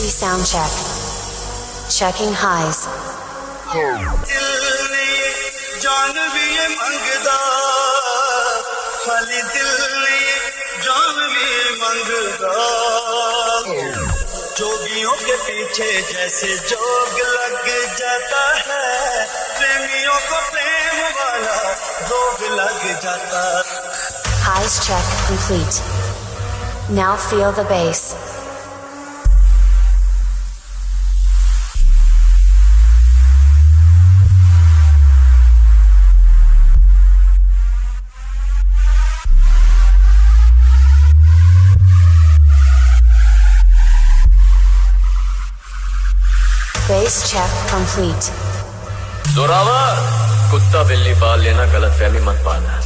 sound check. Checking highs. जान भी ये मंगदा खाली दिल ने जान भी ये मंगदा जोगियों के पीछे जैसे जोग लग जाता है प्रेमियों को प्रेम वाला जोग लग जाता। Highs check complete. Now feel the bass. Bass check complete. Zorawar, कुत्ता बिल्ली पाल लेना गलतफहमी मत पालना।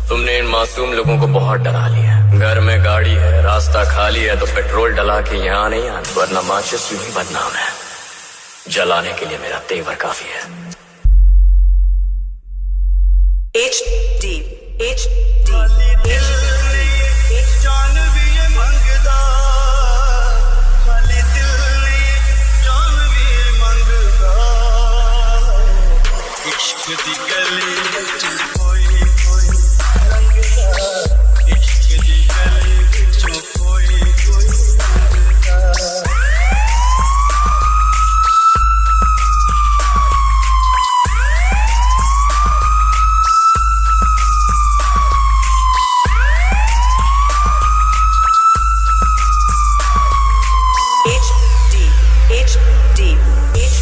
तुमने इन मासूम लोगों को बहुत डरा लिया। घर में गाड़ी है, रास्ता खाली है तो पेट्रोल डला के यहाँ नहीं आना, वरना माचिस यूं ही बदनाम है। जलाने के लिए मेरा तेवर काफी है। HD जान भी ये मंगदा खाली दिल ने जान भी ये मंगदा इश्क दी गली विच कोई कोई लंघदा इश्क दी गली विचों कोई कोई लंघदा।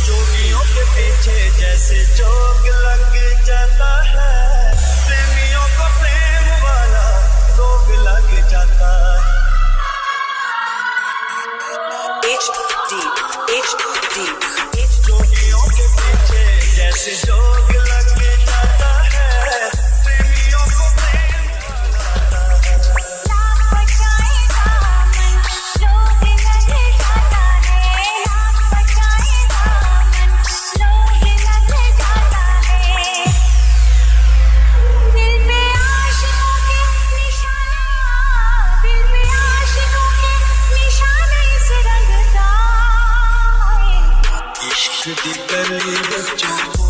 जोगियों के पीछे जैसे जोग लग जाता है प्रेमियों को प्रेम वाला रोग लग जाता। जोगियों के पीछे जैसे जोग लग जाता है प्रेमियों को प्रेम इश्क दी गली विचों